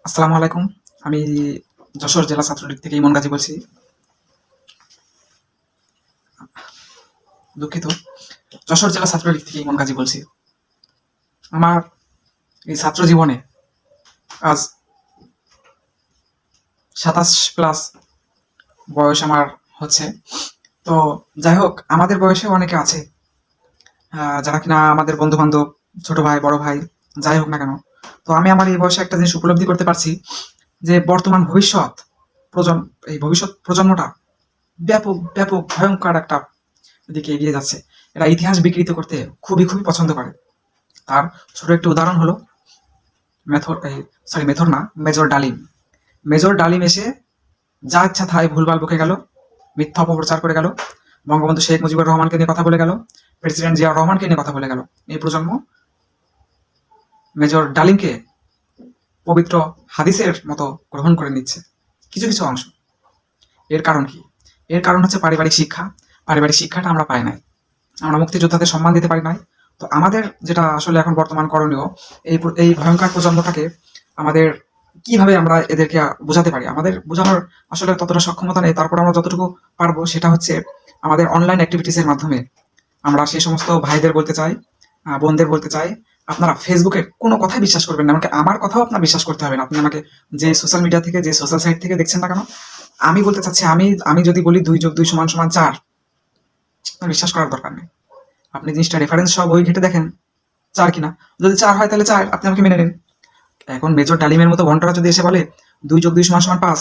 আসসালামু আলাইকুম। আমি যশোর জেলা ছাত্রলীগ থেকে ইমন গাজী বলছি। দুঃখিত। যশোর জেলা ছাত্রলীগ থেকে ইমন গাজী বলছি। আমার এই ছাত্র জীবনে আজ 27+ বয়স আমার হচ্ছে। তো যাই হোক, আমাদের বয়সে অনেকে আছে যারা কিনা আমাদের বন্ধু বান্ধব, ছোট ভাই, বড় ভাই, যাই হোক না কেন। তো আমি আমার এই বয়সে একটা জিনিস উপলব্ধি করতে পারছি যে বর্তমান এই ভবিষ্যৎ প্রজন্মটা ব্যাপক ব্যাপক ভয়ঙ্কর একটা দিকে এগিয়ে যাচ্ছে। এরা ইতিহাস বিকৃত করতে খুবই খুবই পছন্দ করে। তার ছোট একটি উদাহরণ হলো মেথর না, মেজর ডালিম। মেজর ডালিম এসে যা ইচ্ছা তাই ভুলভাল বকে গেল, মিথ্যা অপপ্রচার করে গেল, বঙ্গবন্ধু শেখ মুজিবুর রহমানকে নিয়ে কথা বলে গেল, প্রেসিডেন্ট জিয়া রহমানকে নিয়ে কথা বলে গেল। এই প্রজন্ম মেজর ডালিমকে পবিত্র হাদিসের মতো গ্রহণ করে নিচ্ছে কিছু কিছু অংশ। এর কারণ কি? এর কারণ হচ্ছে পারিবারিক শিক্ষা। পারিবারিক শিক্ষাটা আমরা পাই নাই। আমরা মুক্তিযোদ্ধাদের সম্মান দিতে পারি নাই। তো আমাদের যেটা আসলে এখন বর্তমান করণীয়, এই ভয়ঙ্কর প্রজন্মটাকে আমাদের কিভাবে আমরা এদেরকে বোঝাতে পারি? আমাদের বোঝানোর আসলে ততটা সক্ষমতা নেই। তারপর আমরা যতটুকু পারবো সেটা হচ্ছে আমাদের অনলাইন অ্যাক্টিভিটিসের মাধ্যমে আমরা সেই সমস্ত ভাইদের বলতে চাই, বোনদের বলতে চাই, আপনারা ফেসবুকে কোনো কথাই বিশ্বাস করবেন না। আমাকে আমার কথাও আপনার বিশ্বাস করতে হবে না। আপনি আমাকে যে সোশ্যাল মিডিয়া থেকে, যে সোশ্যাল সাইট থেকে দেখছেন না কেন, আমি বলতে চাচ্ছি, আমি যদি বলি 2+2 = 4, আপনার বিশ্বাস করার দরকার নেই। আপনি জিনিসটা রেফারেন্স সহ বই ঘেটে দেখেন 4 কিনা। যদি 4 হয় তাহলে 4, আপনি আমাকে মেনে নিন। এখন মেজর ডালিমের মতো ঘন্টারা যদি এসে বলে 2+2 = 5,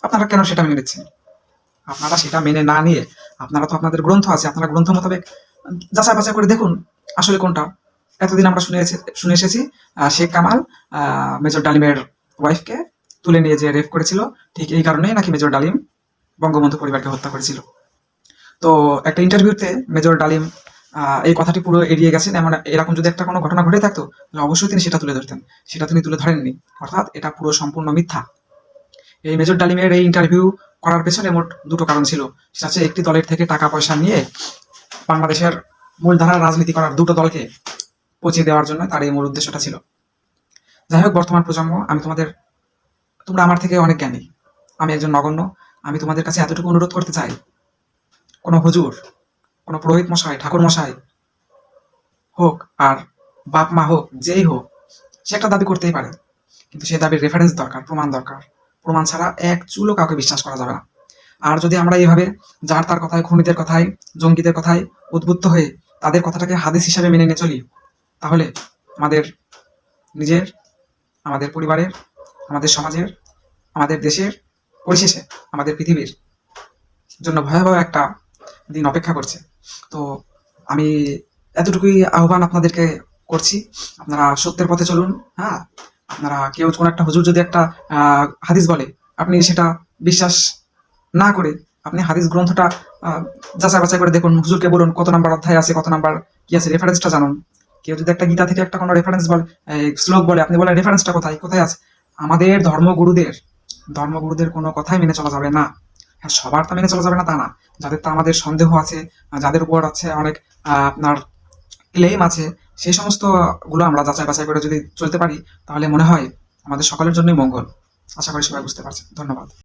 আপনারা কেন সেটা মেনে নিচ্ছেন? আপনারা সেটা মেনে না নিয়ে, আপনারা তো আপনাদের গ্রন্থ আছে, আপনারা গ্রন্থ মোতাবেক যাচাই বাছাই করে দেখুন আসলে কোনটা। এতদিন আমরা শুনে এসেছি শেখ কামাল মেজর ডালিমের ওয়াইফকে তুলে নিয়ে যে রেপ করেছিল, ঠিক এই কারণেই নাকি মেজর ডালিম বঙ্গবন্ধু পরিবারকে হত্যা করেছিল। তো একটা ইন্টারভিউতে মেজর ডালিম এই কথাটি পুরো এড়িয়ে গেছেন। এরকম যদি একটা কোনো ঘটনা ঘটে থাকতো তাহলে অবশ্যই তিনি সেটা তুলে ধরতেন। সেটা তিনি তুলে ধরেননি, অর্থাৎ এটা পুরো সম্পূর্ণ মিথ্যা। এই মেজর ডালিমের এই ইন্টারভিউ করার পেছনে মোট দুটো কারণ ছিল। সেটা হচ্ছে একটি দলের থেকে টাকা পয়সা নিয়ে বাংলাদেশের মূলধারার রাজনীতি করার দুটো দলকে পচিয়ে দেওয়ার জন্য তার এই মূল উদ্দেশ্যটা ছিল। যাই হোক, বর্তমান প্রজন্ম, তোমরা আমার থেকে অনেক জ্ঞানী, আমি একজন নগণ্য। আমি তোমাদের কাছে এতটুকু অনুরোধ করতে চাই, কোনো হুজুর, কোনো পুরোহিত মশাই, ঠাকুর মশাই হোক আর বাপ মা হোক, যেই হোক, সে একটা দাবি করতেই পারে, কিন্তু সেই দাবির রেফারেন্স দরকার, প্রমাণ দরকার। প্রমাণ ছাড়া এক চুলও কাউকে বিশ্বাস করা যাবে না। আর যদি আমরা এইভাবে যার তার কথায়, খুনিদের কথায়, জঙ্গিদের কথায় উদ্বুদ্ধ হয়ে তাদের কথাটাকে হাদিস হিসাবে মেনে নিয়ে চলি, তাহলে আমাদের নিজের, আমাদের পরিবারের, আমাদের সমাজের, আমাদের দেশের, পরিশেষে আমাদের পৃথিবীর জন্য ভয়াবহ একটা দিন অপেক্ষা করছে। তো আমি এতটুকুই আহ্বান আপনাদেরকে করছি, আপনারা সত্যের পথে চলুন। হ্যাঁ, আপনারা কেউ কোনো একটা হুজুর যদি একটা হাদিস বলে, আপনি সেটা বিশ্বাস না করে আপনি হাদিস গ্রন্থটা যাচাই বাছাই করে দেখুন। হুজুরকে বলুন কত নাম্বার অধ্যায় আছে, কত নাম্বার কি আছে, রেফারেন্সটা জানুন। কেউ যদি একটা গীতা থেকে একটা কোনো রেফারেন্স বলে, শ্লোক বলে, আপনি বলেন রেফারেন্সটা কোথায় কোথায় আছে। আমাদের ধর্মগুরুদের কোনো কথাই মেনে চলা যাবে না। হ্যাঁ, সবার তা মেনে চলা যাবে না তা না। যাদের তা আমাদের সন্দেহ আছে, যাদের উপর আছে অনেক আপনার ক্লেম আছে, সেই সমস্ত গুলো আমরা যাচাই বাছাই করে যদি চলতে পারি, তাহলে মনে হয় আমাদের সকলের জন্যই মঙ্গল। আশা করি সবাই বুঝতে পারছেন। ধন্যবাদ।